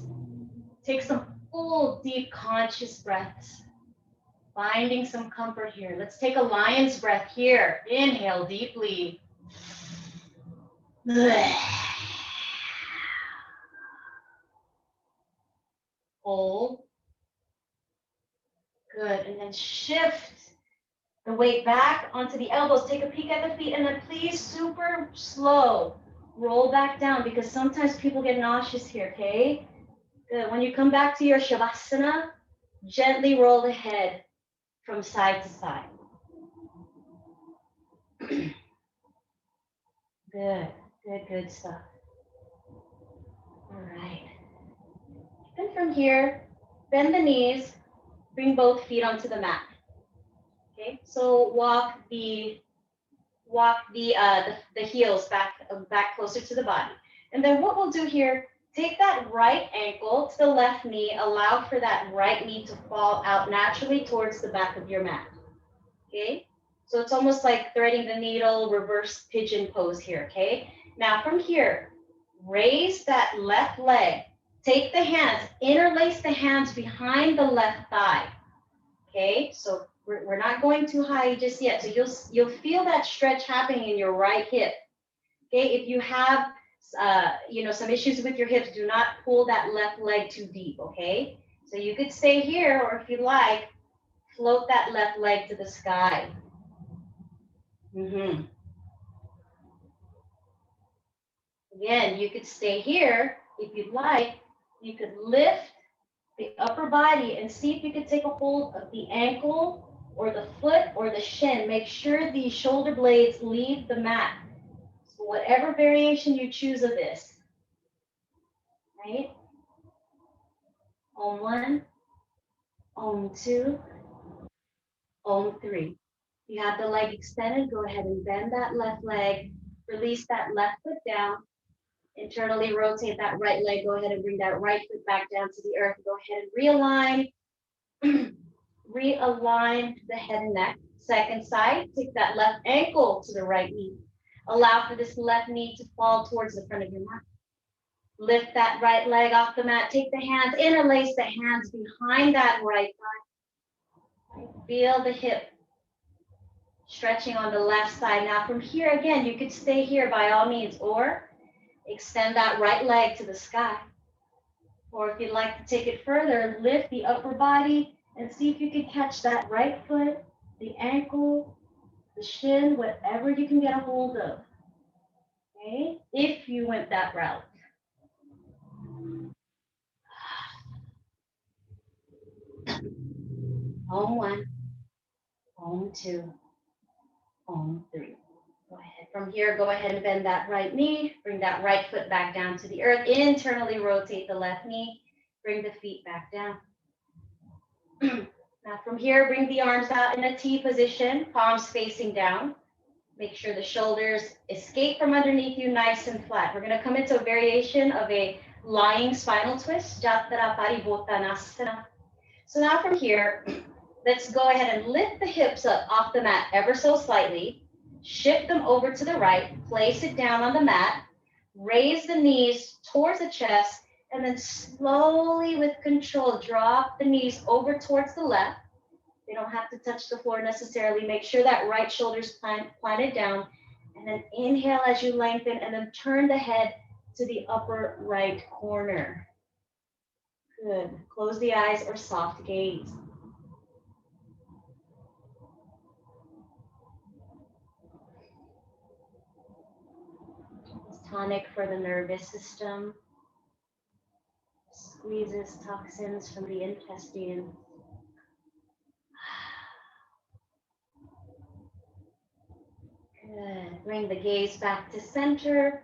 Speaker 1: Take some full, deep, conscious breaths. Finding some comfort here. Let's take a lion's breath here. Inhale deeply. Hold. Good, and then shift the weight back onto the elbows. Take a peek at the feet, and then please, super slow, roll back down because sometimes people get nauseous here, okay? Good, when you come back to your Shavasana, gently roll the head from side to side. Good stuff. All right. And from here, bend the knees, bring both feet onto the mat. Okay, so walk the heels back closer to the body. And then what we'll do here, take that right ankle to the left knee, allow for that right knee to fall out naturally towards the back of your mat. Okay, so it's almost like threading the needle, reverse pigeon pose here, okay? Now from here, raise that left leg, take the hands, interlace the hands behind the left thigh, okay? So we're not going too high just yet. So you'll feel that stretch happening in your right hip. Okay, if you have some issues with your hips, do not pull that left leg too deep. Okay, so you could stay here, or if you like, float that left leg to the sky. Again, you could stay here if you'd like. You could lift the upper body and see if you could take a hold of the ankle or the foot or the shin. Make sure the shoulder blades leave the mat. So whatever variation you choose of this, right? Om 1, Om 2, Om 3. You have the leg extended, go ahead and bend that left leg, release that left foot down, internally rotate that right leg, go ahead and bring that right foot back down to the earth, go ahead and realign the head and neck. Second side, take that left ankle to the right knee. Allow for this left knee to fall towards the front of your mat. Lift that right leg off the mat. Take the hands, interlace the hands behind that right thigh. Feel the hip stretching on the left side. Now from here, again, you could stay here by all means, or extend that right leg to the sky. Or if you'd like to take it further, lift the upper body and see if you can catch that right foot, the ankle, the shin, whatever you can get a hold of. Okay, if you went that route. Om 1, Om 2, Om 3. Go ahead. From here, go ahead and bend that right knee. Bring that right foot back down to the earth. Internally rotate the left knee. Bring the feet back down. Now from here, bring the arms out in a T position, palms facing down. Make sure the shoulders escape from underneath you, nice and flat. We're going to come into a variation of a lying spinal twist, Jatra Paribottanasana. So now from here, let's go ahead and lift the hips up off the mat ever so slightly. Shift them over to the right, place it down on the mat, raise the knees towards the chest, and then slowly with control, drop the knees over towards the left. They don't have to touch the floor necessarily. Make sure that right shoulder's planted down. And then inhale as you lengthen, and then turn the head to the upper right corner. Good. Close the eyes or soft gaze. It's tonic for the nervous system. Squeezes toxins from the intestine. Good. Bring the gaze back to center.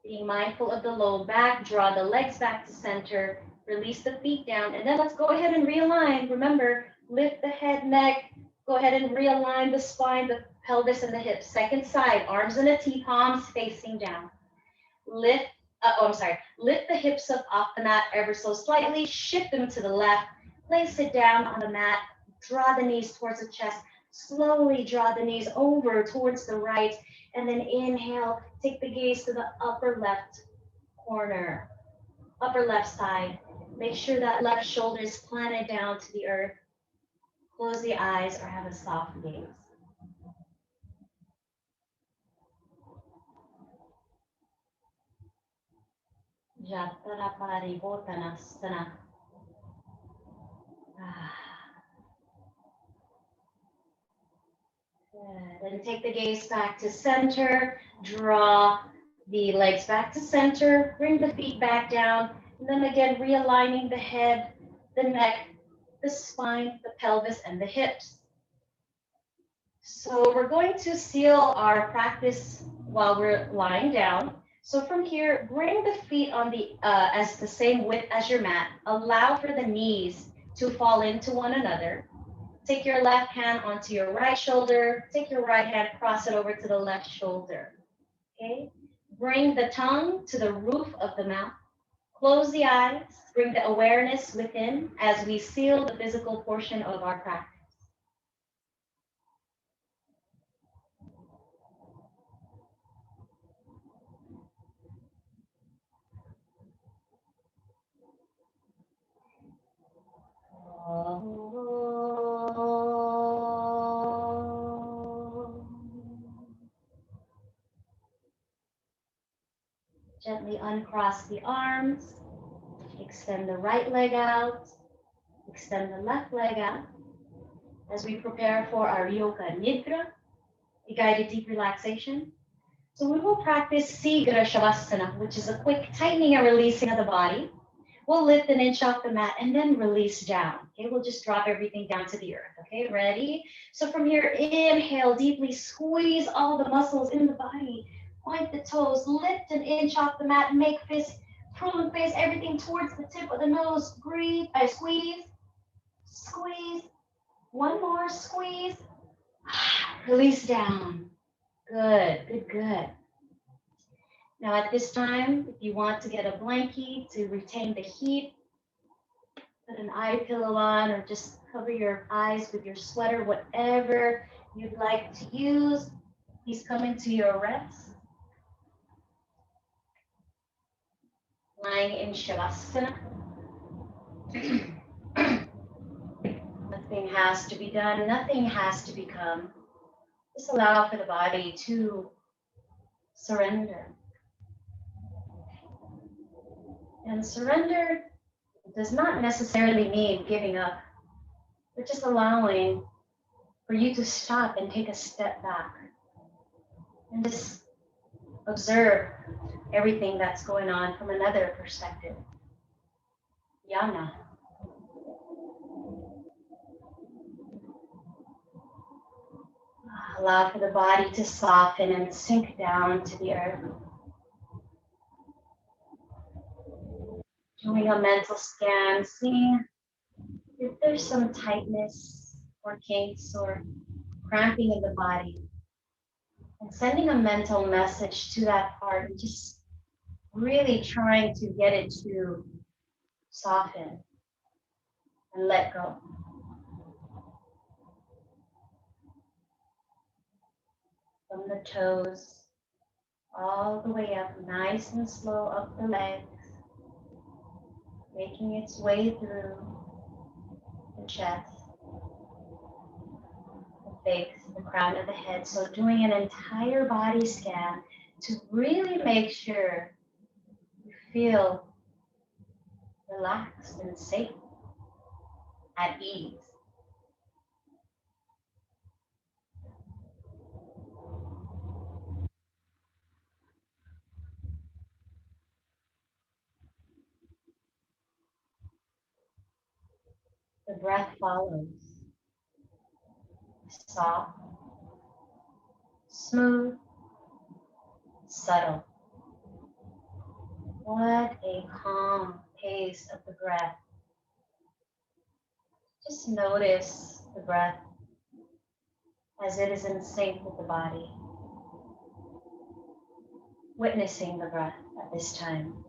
Speaker 1: Being mindful of the low back, draw the legs back to center, release the feet down, and then let's go ahead and realign. Remember, lift the head, neck, go ahead and realign the spine, the pelvis, and the hips. Second side, arms in a T, palms facing down. Lift the hips up off the mat ever so slightly, shift them to the left, place it down on the mat, draw the knees towards the chest, slowly draw the knees over towards the right, and then inhale, take the gaze to the upper left corner, upper left side. Make sure that left shoulder is planted down to the earth. Close the eyes or have a soft gaze. Jatra Paribottanasana. Good. And take the gaze back to center. Draw the legs back to center. Bring the feet back down. And then again, realigning the head, the neck, the spine, the pelvis, and the hips. So we're going to seal our practice while we're lying down. So from here, bring the feet on the as the same width as your mat. Allow for the knees to fall into one another. Take your left hand onto your right shoulder. Take your right hand, cross it over to the left shoulder. Okay. Bring the tongue to the roof of the mouth. Close the eyes. Bring the awareness within as we seal the physical portion of our practice. Gently uncross the arms, extend the right leg out, extend the left leg out as we prepare for our Yoga Nidra, a guided deep relaxation. So we will practice Sigra Shavasana, which is a quick tightening and releasing of the body. We'll lift an inch off the mat and then release down. Okay, we'll just drop everything down to the earth. Okay, ready? So from here, inhale, deeply squeeze all the muscles in the body. Point the toes, lift an inch off the mat, make fist, prune face, everything towards the tip of the nose. Breathe, squeeze, squeeze. One more, squeeze. Release down. Good, good, good. Now at this time, if you want to get a blankie to retain the heat, put an eye pillow on or just cover your eyes with your sweater, whatever you'd like to use. Please come into your rest. Lying in Shavasana. Nothing has to be done, nothing has to become. Just allow for the body to surrender. And surrender does not necessarily mean giving up, but just allowing for you to stop and take a step back and just observe everything that's going on from another perspective. Yana. Allow for the body to soften and sink down to the earth. Doing a mental scan, seeing if there's some tightness or kinks or cramping in the body. And sending a mental message to that part and just really trying to get it to soften and let go. From the toes all the way up, nice and slow up the legs, making its way through the chest, the face, the crown of the head. So doing an entire body scan to really make sure you feel relaxed and safe, at ease. The breath follows. Soft, smooth, subtle. What a calm pace of the breath. Just notice the breath as it is in sync with the body. Witnessing the breath at this time.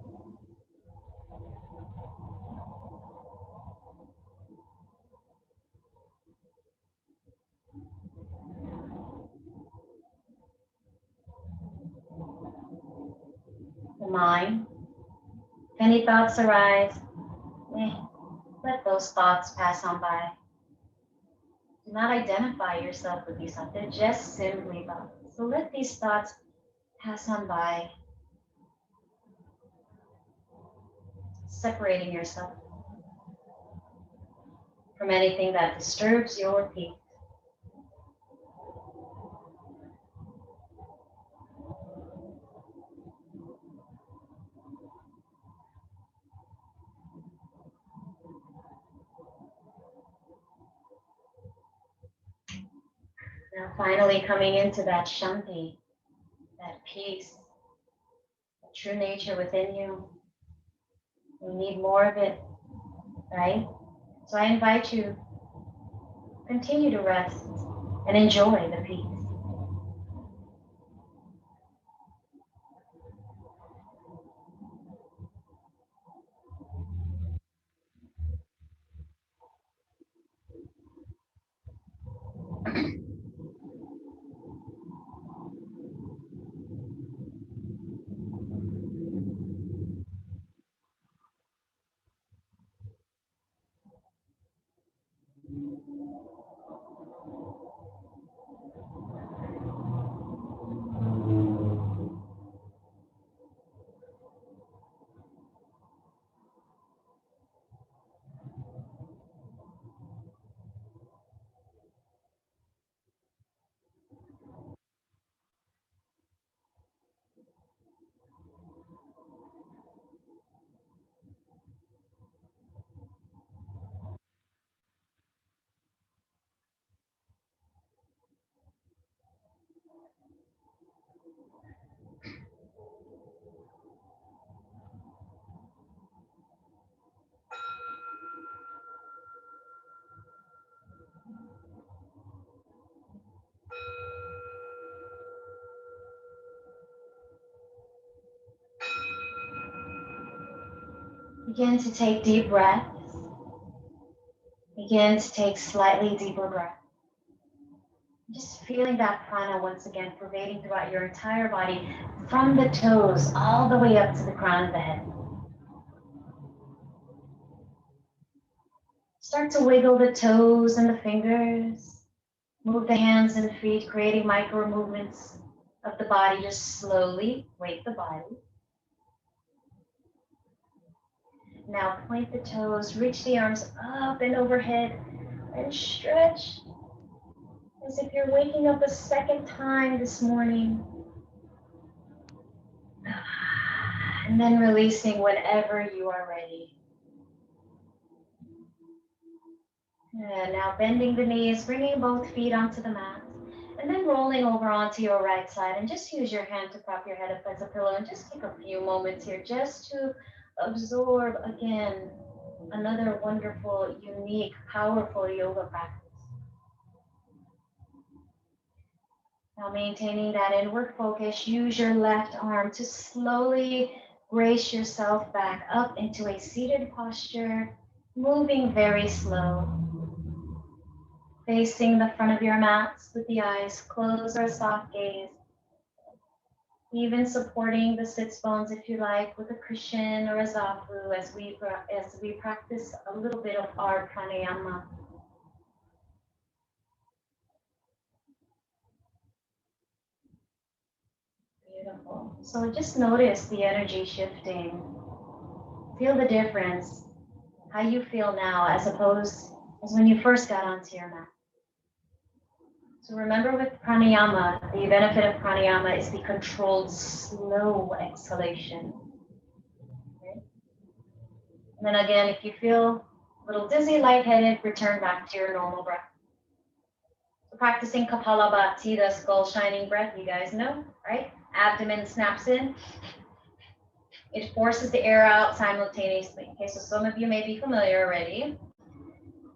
Speaker 1: The mind, if any thoughts arise, let those thoughts pass on by. Do not identify yourself with these thoughts. They're just simply thoughts. So let these thoughts pass on by, separating yourself from anything that disturbs your peace. Now finally coming into that shanti, that peace, the true nature within you. We need more of it, right? So I invite you, continue to rest and enjoy the peace. Begin to take deep breaths. Begin to take slightly deeper breaths. Just feeling that prana once again pervading throughout your entire body, from the toes all the way up to the crown of the head. Start to wiggle the toes and the fingers. Move the hands and feet, creating micro movements of the body. Just slowly wake the body. Now point the toes, reach the arms up and overhead, and stretch as if you're waking up a second time this morning. And then releasing whenever you are ready. And now bending the knees, bringing both feet onto the mat, and then rolling over onto your right side, and just use your hand to prop your head up as a pillow, and just take a few moments here just to absorb again another wonderful, unique, powerful yoga practice. Now maintaining that inward focus, use your left arm to slowly Brace yourself back up into a seated posture, moving very slow. Facing the front of your mats with the eyes closed or a soft gaze. Even supporting the sits bones if you like with a cushion or a zafu as we practice a little bit of our pranayama. Beautiful. So just notice the energy shifting. Feel the difference, how you feel now as opposed as when you first got onto your mat. So remember with pranayama, the benefit of pranayama is the controlled, slow exhalation. Okay? And then again, if you feel a little dizzy, lightheaded, return back to your normal breath. So practicing Kapalabhati, the skull shining breath, you guys know, right? Abdomen snaps in. It forces the air out simultaneously. Okay, so some of you may be familiar already.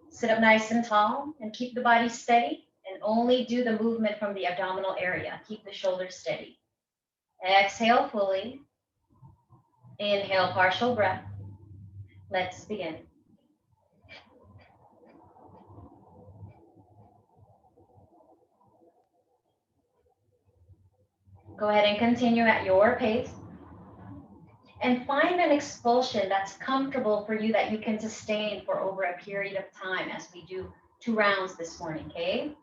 Speaker 1: Sit up nice and tall and keep the body steady. And only do the movement from the abdominal area. Keep the shoulders steady. Exhale fully. Inhale, partial breath. Let's begin. Go ahead and continue at your pace. And find an expulsion that's comfortable for you that you can sustain for over a period of time as we do 2 rounds this morning, okay?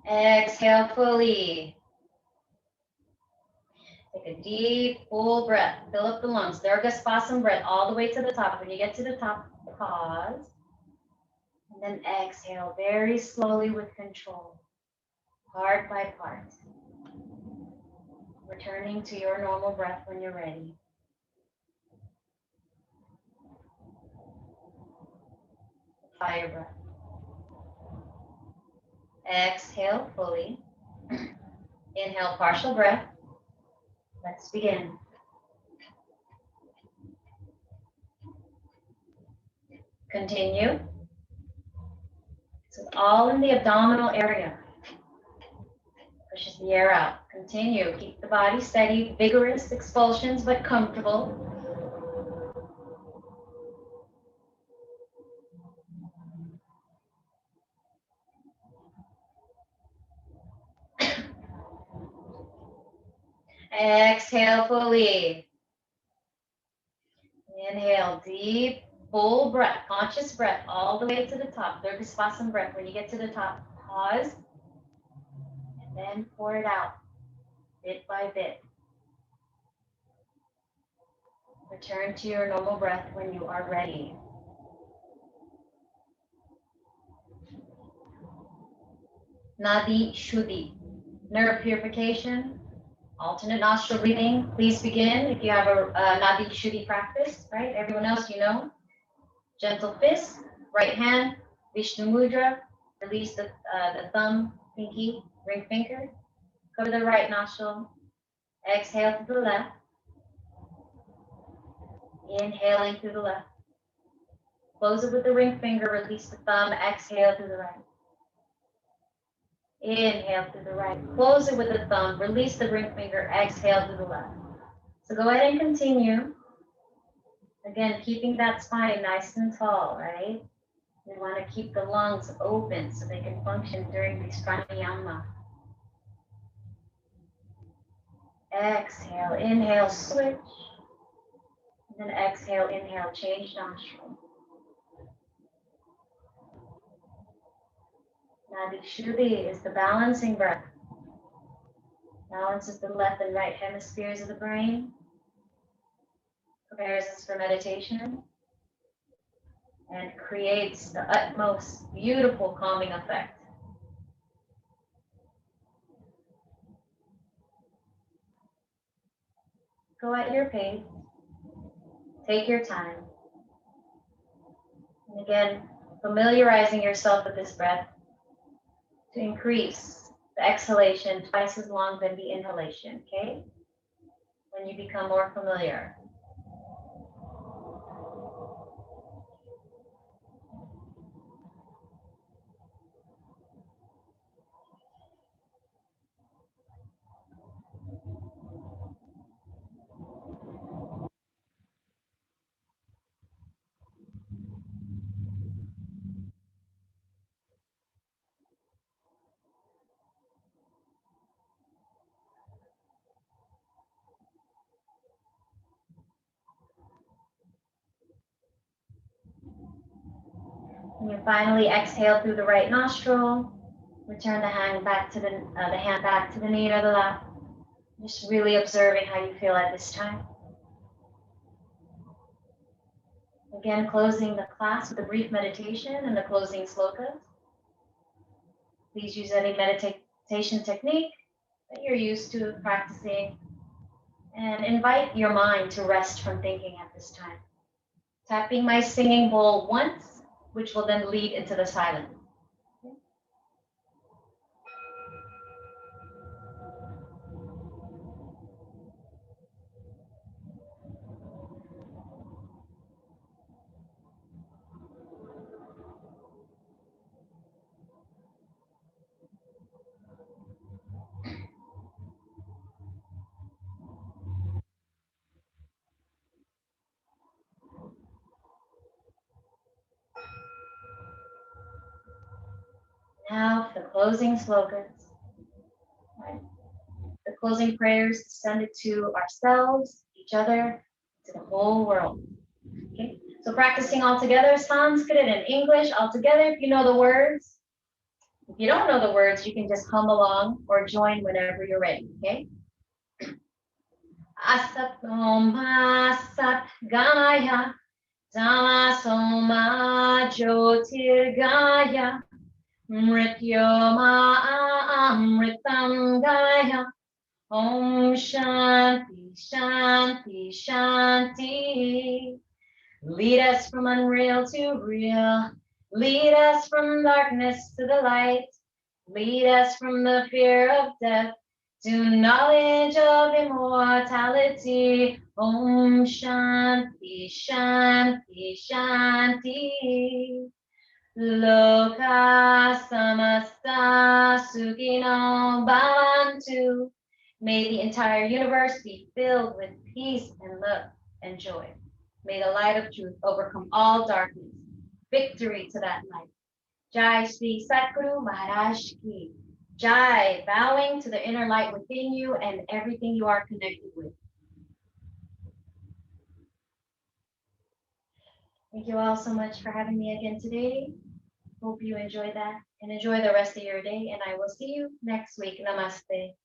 Speaker 1: Exhale fully. Take a deep, full breath. Fill up the lungs. Dirgaspasam breath all the way to the top. When you get to the top, pause. And then exhale very slowly with control, part by part. Returning to your normal breath when you're ready. Fire breath. Exhale fully. Inhale, partial breath. Let's begin. Continue. So it's all in the abdominal area. Pushes the air out. Continue. Keep the body steady. Vigorous expulsions, but comfortable. Exhale fully. Inhale, deep, full breath, conscious breath, all the way to the top. Dirgaspasam breath. When you get to the top, pause, and then pour it out, bit by bit. Return to your normal breath when you are ready. Nadi Shuddhi, nerve purification, alternate nostril breathing. Please begin if you have a Nadi Shuddhi practice, right? Everyone else, you know. Gentle fist, right hand, Vishnu Mudra. Release the thumb, pinky, ring finger. Cover the right nostril. Exhale to the left. Inhaling through the left. Close it with the ring finger. Release the thumb. Exhale to the right. Inhale to the right. Close it with the thumb. Release the ring finger. Exhale to the left. So go ahead and continue. Again, keeping that spine nice and tall, right? We want to keep the lungs open so they can function during these pranayama. Exhale, inhale, switch. And then exhale, inhale, change nostril. Nadi Shuddhi is the balancing breath. Balances the left and right hemispheres of the brain. Prepares us for meditation. And creates the utmost beautiful calming effect. Go at your pace. Take your time. And again, familiarizing yourself with this breath to increase the exhalation twice as long than the inhalation, okay? When you become more familiar. finally, exhale through the right nostril. Return the hand back to the hand back to the knee or the lap. Just really observing how you feel at this time. Again, closing the class with a brief meditation and the closing slokas. Please use any meditation technique that you're used to practicing and invite your mind to rest from thinking at this time. Tapping my singing bowl once, which will then lead into the silence. Now for the closing slokas. Right. The closing prayers extended to ourselves, each other, to the whole world. Okay, so practicing all together, Sanskrit and English all together. If you know the words, if you don't know the words, you can just hum along or join whenever you're ready. Okay. Asatoma sat gaya, tamasoma jyotirgaya, mrityoma amritam gaya. Om Shanti, Shanti, Shanti. Lead us from unreal to real. Lead us from darkness to the light. Lead us from the fear of death to knowledge of immortality. Om Shanti, Shanti, Shanti. Loka samasta sukhino bhavantu. May the entire universe be filled with peace and love and joy. May the light of truth overcome all darkness. Victory to that light. Jai Sri Satguru Maharaj Ki. Jai, bowing to the inner light within you and everything you are connected with. Thank you all so much for having me again today. Hope you enjoy that and enjoy the rest of your day. And I will see you next week. Namaste.